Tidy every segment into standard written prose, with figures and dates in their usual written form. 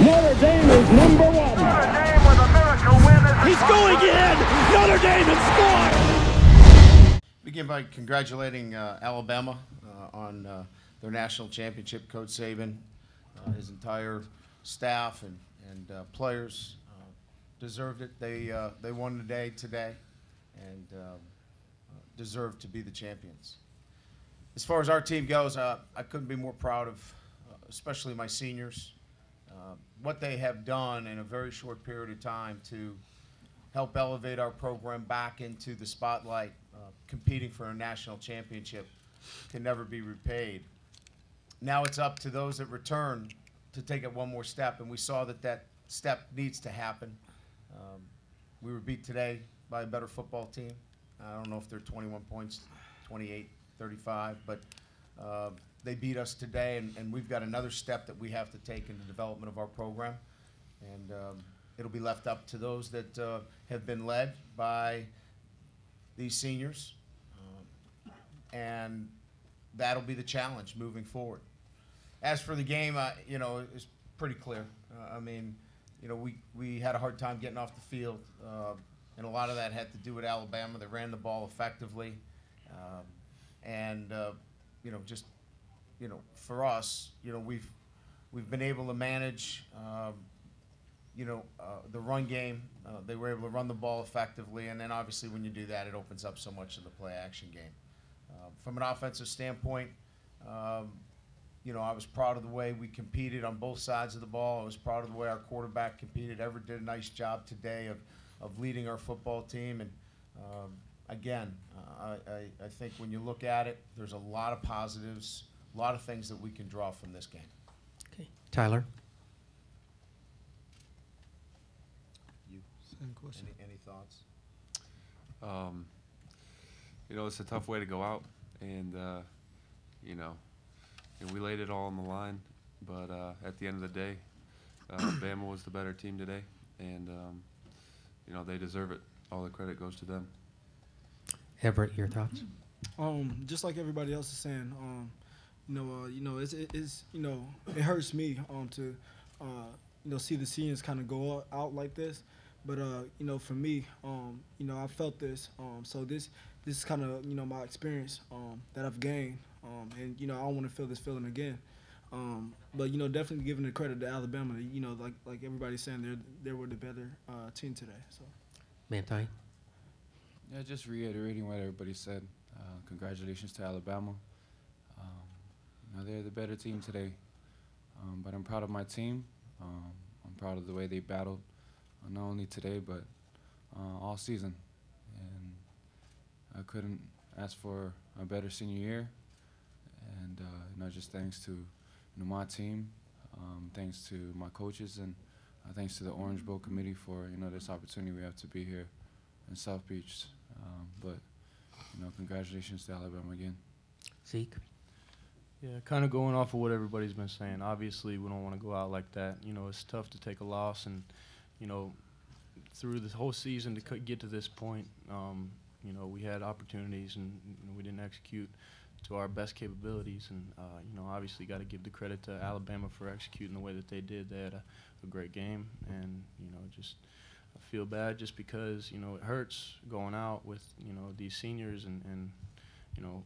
Notre Dame is number one. Notre Dame with a miracle win. He's going in. Notre Dame has scored. Begin by congratulating Alabama on their national championship. Coach Saban, his entire staff and players deserved it. They won the day today and deserved to be the champions. As far as our team goes, I couldn't be more proud of, especially my seniors, what they have done in a very short period of time to help elevate our program back into the spotlight. Competing for a national championship can never be repaid. Now it's up to those that return to take it one more step, and we saw that that step needs to happen. We were beat today by a better football team. I don't know if they're 21 points, 28, 35, but they beat us today, and we've got another step that we have to take in the development of our program. And it'll be left up to those that have been led by these seniors, and that'll be the challenge moving forward. As for the game, you know, it's pretty clear. I mean, you know, we had a hard time getting off the field, and a lot of that had to do with Alabama. They ran the ball effectively, and you know, just, you know, for us, you know, we've been able to manage, you know, the run game. They were able to run the ball effectively, and then obviously when you do that, it opens up so much of the play-action game. From an offensive standpoint, you know, I was proud of the way we competed on both sides of the ball. I was proud of the way our quarterback competed. Everett did a nice job today of leading our football team. And again, I think when you look at it, there's a lot of positives, a lot of things that we can draw from this game. Okay, Tyler. Same question. Any thoughts? You know, it's a tough way to go out, and you know, and we laid it all on the line. But at the end of the day, Bama was the better team today, and you know, they deserve it. All the credit goes to them. Everett, your thoughts? Just like everybody else is saying, you know, it's you know, it hurts me to you know, see the seniors kind of go out like this. But you know, for me, you know, I felt this. So this is kind of, you know, my experience that I've gained, and you know, I don't want to feel this feeling again. But you know, definitely giving the credit to Alabama. You know, like everybody's saying, they were the better team today. So. Manti? Yeah, just reiterating what everybody said. Congratulations to Alabama. You know, they're the better team today. But I'm proud of my team. I'm proud of the way they battled, not only today, but all season. And I couldn't ask for a better senior year. And you know, just thanks to, you know, my team, thanks to my coaches, and thanks to the Orange Bowl committee for, you know, this opportunity we have to be here in South Beach. But you know, congratulations to Alabama again. Zeke? Yeah, kind of going off of what everybody's been saying. Obviously, we don't want to go out like that. You know, it's tough to take a loss, and you know, through this whole season to get to this point, you know, we had opportunities and you know, we didn't execute to our best capabilities. And you know, obviously, got to give the credit to Alabama for executing the way that they did. They had a great game, and you know, just I feel bad just because, you know, it hurts going out with, you know, these seniors, and you know,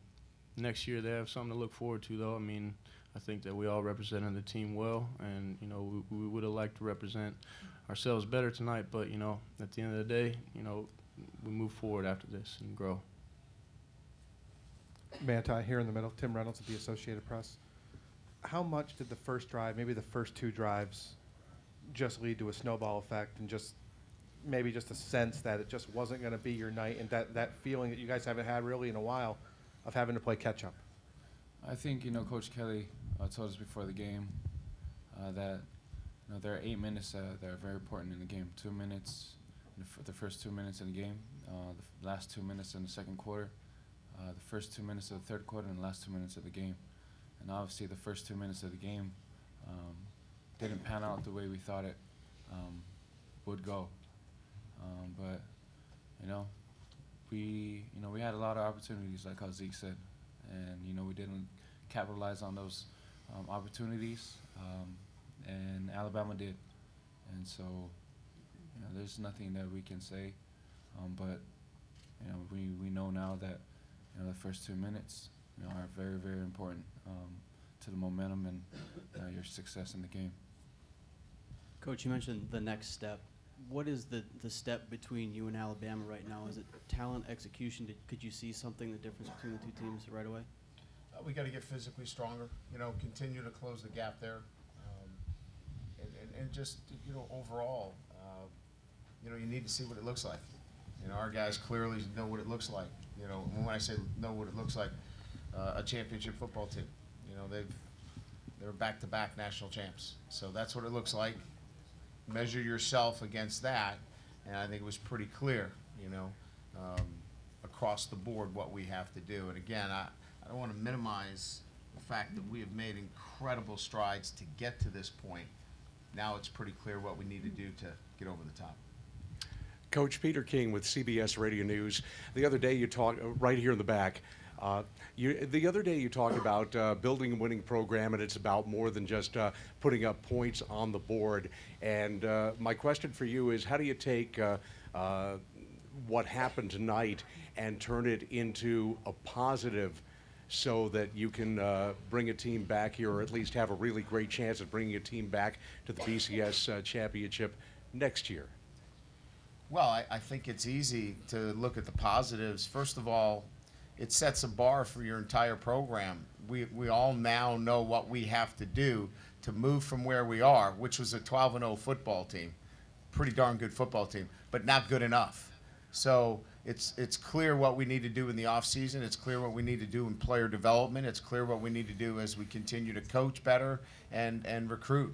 next year they have something to look forward to, though. I mean, I think that we all represented the team well, and you know, we would have liked to represent ourselves better tonight, but you know, at the end of the day, you know, we move forward after this and grow. Manti here in the middle, Tim Reynolds at the Associated Press. How much did the first drive, maybe the first two drives, just lead to a snowball effect, and just maybe just a sense that it just wasn't going to be your night, and that feeling that you guys haven't had really in a while of having to play catch up? I think, you know, Coach Kelly told us before the game that, you know, there are 8 minutes that are very important in the game. 2 minutes, the first 2 minutes in the game, the last 2 minutes in the second quarter, the first 2 minutes of the third quarter, and the last 2 minutes of the game. And obviously the first 2 minutes of the game didn't pan out the way we thought it would go. But you know, we had a lot of opportunities, like how Zeke said, and you know, we didn't capitalize on those opportunities. and Alabama did. And so, you know, there's nothing that we can say, but you know, we know now that, you know, the first 2 minutes, you know, are very, very important to the momentum and your success in the game. Coach, you mentioned the next step. What is the step between you and Alabama right now? Is it talent, execution? Could you see something, the difference between the two teams right away? We got to get physically stronger, you know, continue to close the gap there. And just, you know, overall, you know, you need to see what it looks like. You know, our guys clearly know what it looks like. You know, when I say know what it looks like, a championship football team. You know, they're back-to-back national champs. So that's what it looks like. Measure yourself against that, and I think it was pretty clear, you know, across the board what we have to do. And again, I don't want to minimize the fact that we have made incredible strides to get to this point. Now it's pretty clear what we need to do to get over the top. Coach Peter King with CBS Radio News. The other day you talked, right here in the back, the other day you talked about building a winning program, and it's about more than just putting up points on the board. And my question for you is, how do you take what happened tonight and turn it into a positive so that you can bring a team back here, or at least have a really great chance of bringing a team back to the BCS Championship next year? Well, I think it's easy to look at the positives. First of all, it sets a bar for your entire program. We all now know what we have to do to move from where we are, which was a 12-0 football team, pretty darn good football team, but not good enough. So it's clear what we need to do in the offseason. It's clear what we need to do in player development. It's clear what we need to do as we continue to coach better and recruit.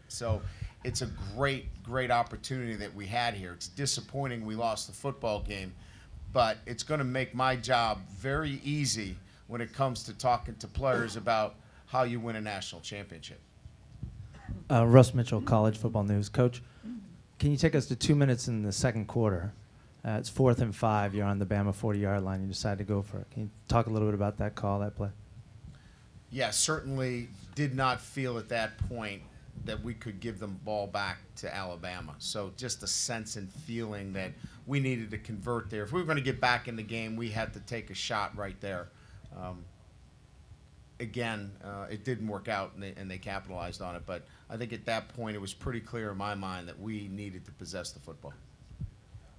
So it's a great opportunity that we had here. It's disappointing we lost the football game, but it's going to make my job very easy when it comes to talking to players about how you win a national championship. Russ Mitchell, College Football News. Coach, can you take us to 2 minutes in the second quarter? It's 4th and 5. You're on the Bama 40-yard line. You decide to go for it. Can you talk a little bit about that call, that play? Yeah, certainly did not feel at that point that we could give the ball back to Alabama. So just a sense and feeling that we needed to convert there. If we were going to get back in the game, we had to take a shot right there. Again, it didn't work out, and they capitalized on it. But I think at that point it was pretty clear in my mind that we needed to possess the football.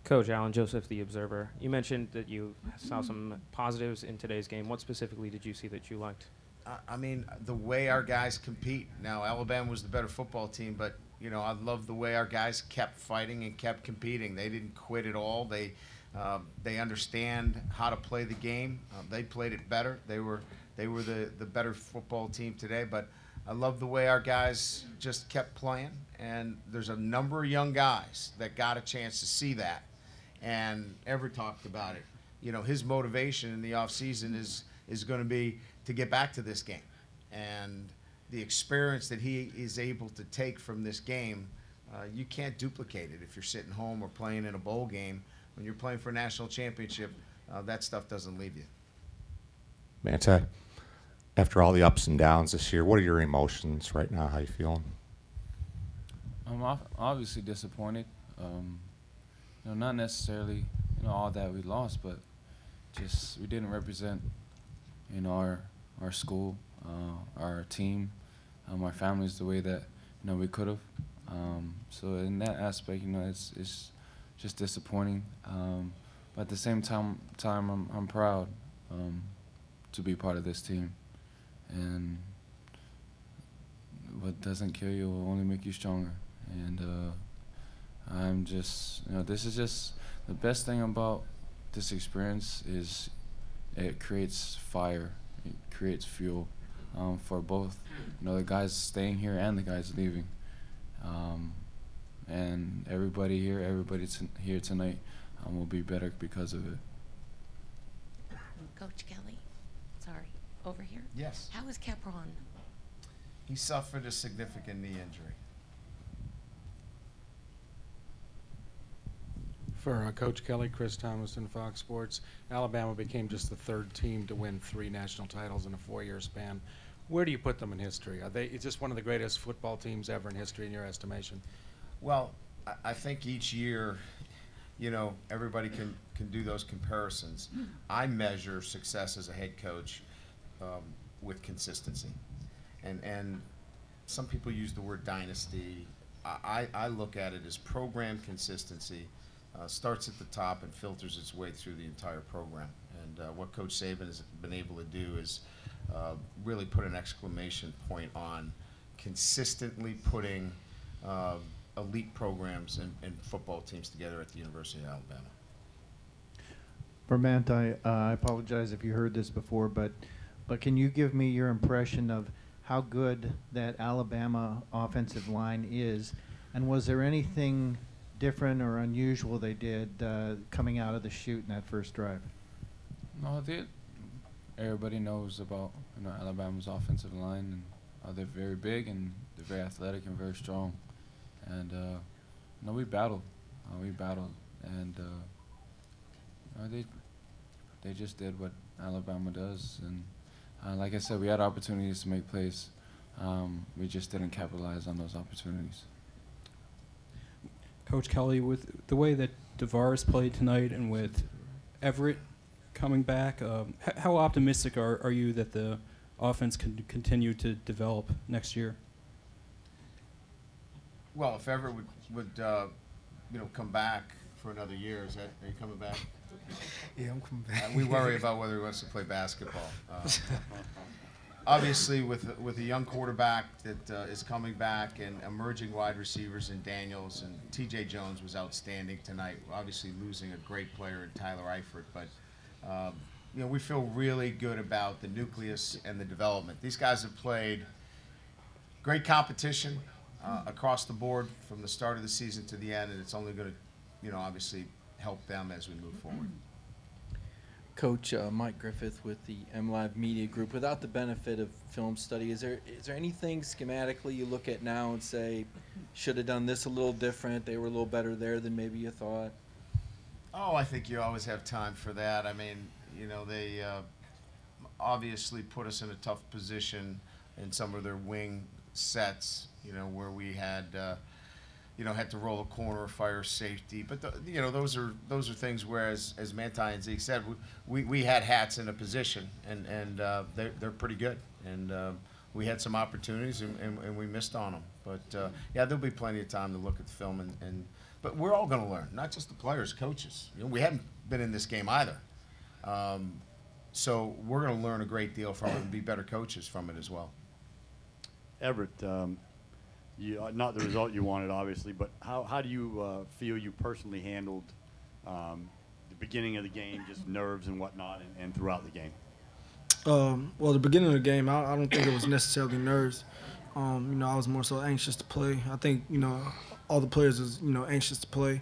Coach Alan Joseph, The Observer. You mentioned that you saw some positives in today's game. What specifically did you see that you liked? I mean, the way our guys compete. Now, Alabama was the better football team, but, you know, I love the way our guys kept fighting and kept competing. They didn't quit at all. They understand how to play the game. They played it better. They were the better football team today, but I love the way our guys just kept playing. And there's a number of young guys that got a chance to see that. And Everett talked about it. You know, his motivation in the offseason is going to be to get back to this game. And the experience that he is able to take from this game, you can't duplicate it if you're sitting home or playing in a bowl game. When you're playing for a national championship, that stuff doesn't leave you. Manti, after all the ups and downs this year, what are your emotions right now? How you feeling? I'm obviously disappointed. You know, not necessarily, you know, all that we lost, but just we didn't represent, you know, our school, our team, our families the way that, you know, we could have. So in that aspect, you know, it's just disappointing. But at the same time I'm proud to be part of this team. And what doesn't kill you will only make you stronger. And I'm just, you know, this is just the best thing about this experience is it creates fire, it creates fuel for both, you know, the guys staying here and the guys leaving. And everybody here, here tonight will be better because of it. Coach Kelly, sorry, over here. Yes. How is Capron? He suffered a significant knee injury. For Coach Kelly, Chris Thomas and Fox Sports, Alabama became just the 3rd team to win 3 national titles in a 4-year span. Where do you put them in history? Are they? It's just one of the greatest football teams ever in history, in your estimation? Well, I think each year, you know, everybody can do those comparisons. I measure success as a head coach with consistency, and some people use the word dynasty. I look at it as program consistency. Starts at the top and filters its way through the entire program. And what Coach Saban has been able to do is really put an exclamation point on consistently putting elite programs and football teams together at the University of Alabama. For Manti, I apologize if you heard this before, but can you give me your impression of how good that Alabama offensive line is, and was there anything different or unusual they did coming out of the chute in that first drive? No, everybody knows about Alabama's offensive line, and they're very big and they're very athletic and very strong. And we battled, and they just did what Alabama does. And like I said, we had opportunities to make plays. We just didn't capitalize on those opportunities. Coach Kelly, with the way that DeVaris played tonight and with Everett coming back, how optimistic are you that the offense can continue to develop next year? Well, if Everett would come back for another year, are you coming back? Yeah, I'm coming back. We worry about whether he wants to play basketball. Obviously, with a young quarterback that is coming back and emerging wide receivers in Daniels, and T.J. Jones was outstanding tonight. Obviously, losing a great player in Tyler Eifert, but we feel really good about the nucleus and the development. These guys have played great competition across the board from the start of the season to the end, and it's only going to, obviously help them as we move forward. Coach, Mike Griffith with the MLive Media Group. Without the benefit of film study, is there anything schematically you look at now and say, should have done this a little different, they were a little better there than maybe you thought? Oh, I think you always have time for that. I mean, they obviously put us in a tough position in some of their wing sets, where we had had to roll a corner, fire safety. But those are things where, as Manti and Zeke said, we had hats in a position, and they're pretty good. And we had some opportunities, and we missed on them. But yeah, there'll be plenty of time to look at the film, but we're all going to learn, not just the players, coaches. We haven't been in this game either, so we're going to learn a great deal from it and be better coaches from it as well. Everett, not the result you wanted, obviously, but how do you feel you personally handled the beginning of the game, just nerves and whatnot, and throughout the game? Well, the beginning of the game, I don't think it was necessarily nerves. I was more so anxious to play. I think, all the players was, anxious to play.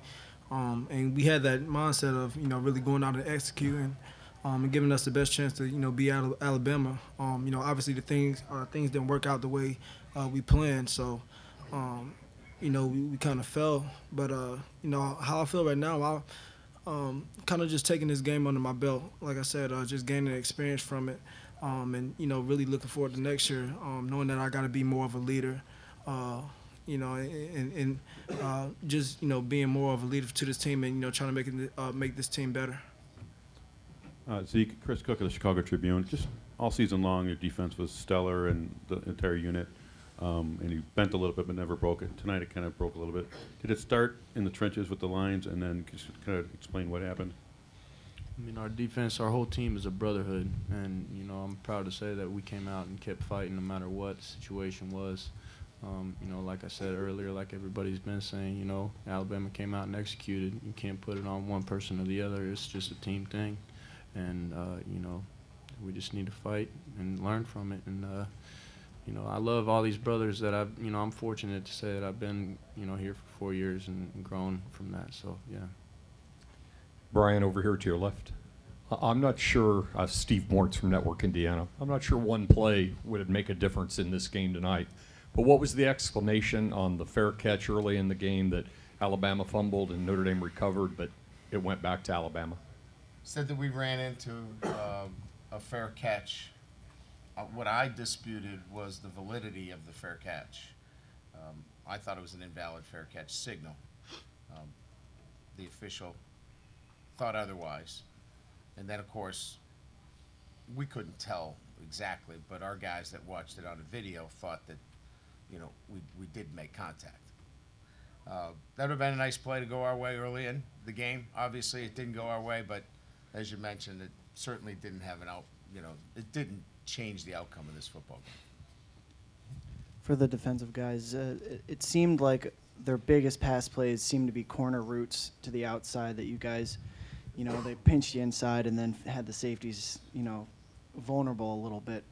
And we had that mindset of, really going out and executing and giving us the best chance to, be out of Alabama. Obviously the things didn't work out the way we planned. So, we kind of fell. But, how I feel right now, kind of just taking this game under my belt. Like I said, just gaining experience from it. And, really looking forward to next year, knowing that I got to be more of a leader, and just, being more of a leader to this team and, trying to make this team better. Zeke, Chris Cook of the Chicago Tribune. Just all season long, your defense was stellar and the entire unit. And you bent a little bit but never broke it. Tonight it kind of broke a little bit. Did it start in the trenches with the lines and then just kind of explain what happened? I mean, our defense, our whole team is a brotherhood, and I'm proud to say that we came out and kept fighting no matter what the situation was. Like I said earlier, like everybody's been saying, Alabama came out and executed. You can't put it on one person or the other. It's just a team thing, and we just need to fight and learn from it. And I love all these brothers that I'm fortunate to say that I've been here for 4 years and grown from that. So yeah. Brian, over here to your left. I'm not sure, Steve Mortz from Network Indiana, I'm not sure one play would make a difference in this game tonight. But what was the explanation on the fair catch early in the game that Alabama fumbled and Notre Dame recovered, but it went back to Alabama? Said that we ran into a fair catch what I disputed was the validity of the fair catch. I thought it was an invalid fair catch signal. The official thought otherwise. And then, of course, we couldn't tell exactly, but our guys that watched it on the video thought that, you know, we did make contact. That would have been a nice play to go our way early in the game. Obviously, it didn't go our way, but as you mentioned, it certainly didn't have it didn't change the outcome of this football game. For the defensive guys, it seemed like their biggest pass plays seemed to be corner routes to the outside that you guys, they pinched you inside and then had the safeties, vulnerable a little bit.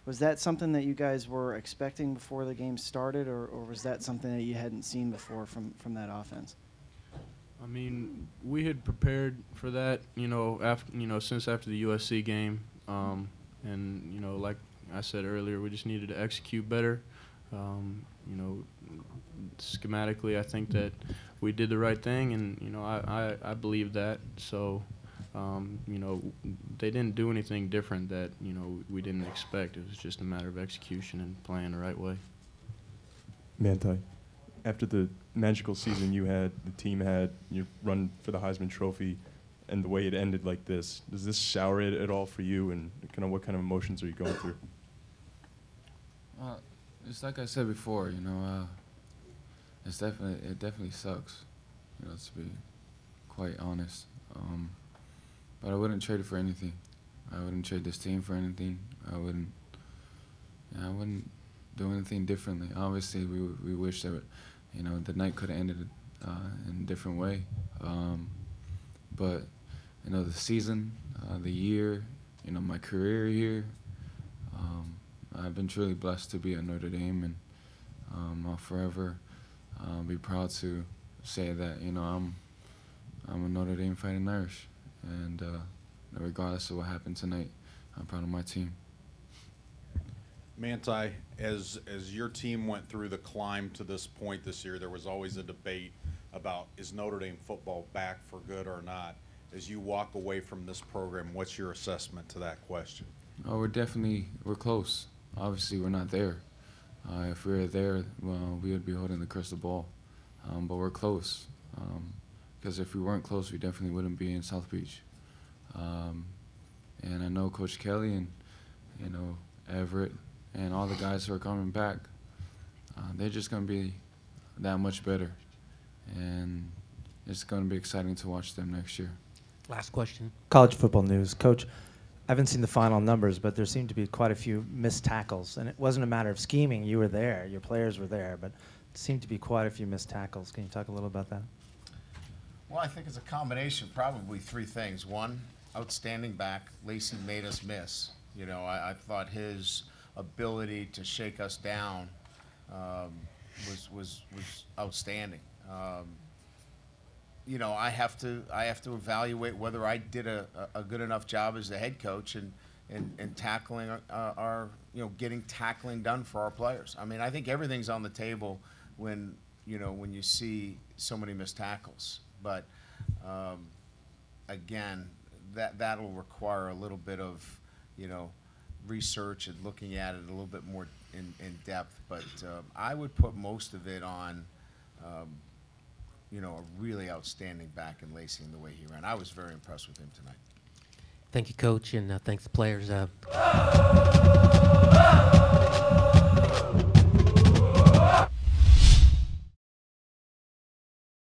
Was that something that you guys were expecting before the game started, or was that something that you hadn't seen before from that offense? I mean, we had prepared for that, since after the USC game, and like I said earlier, we just needed to execute better. Schematically, I think that we did the right thing, and I believe that. So, they didn't do anything different that we didn't expect. It was just a matter of execution and playing the right way. Manti, after the magical season the team had, you run for the Heisman Trophy, and the way it ended like this, does this sour it at all for you, and kind of what kind of emotions are you going through? It's like I said before, it definitely sucks, to be quite honest. But I wouldn't trade it for anything. I wouldn't trade this team for anything. I wouldn't do anything differently. Obviously, we wish that, the night could have ended in a different way. But, the season, the year, my career here, I've been truly blessed to be at Notre Dame, and I'll forever be proud to say that, I'm a Notre Dame Fighting Irish. And regardless of what happened tonight, I'm proud of my team. Manti, as your team went through the climb to this point this year, there was always a debate about, is Notre Dame football back for good or not? As you walk away from this program, what's your assessment to that question? Oh, we're close. Obviously, we're not there. If we were there, well, we would be holding the crystal ball. But we're close. Because if we weren't close, we definitely wouldn't be in South Beach. And I know Coach Kelly and, Everett and all the guys who are coming back, they're just going to be that much better. And it's going to be exciting to watch them next year. Last question. College football news. Coach, I haven't seen the final numbers, but there seemed to be quite a few missed tackles. And it wasn't a matter of scheming. You were there. Your players were there. But it seemed to be quite a few missed tackles. Can you talk a little about that? Well, I think it's a combination, probably three things. One, outstanding back. Lacey made us miss. I thought his ability to shake us down was outstanding. I have to evaluate whether I did a good enough job as the head coach and tackling our getting tackling done for our players. I mean, I think everything's on the table when you see so many missed tackles. But again, that'll require a little bit of research and looking at it a little bit more in depth. But I would put most of it on a really outstanding back in Lacey and the way he ran. I was very impressed with him tonight. Thank you, Coach, and thanks to players.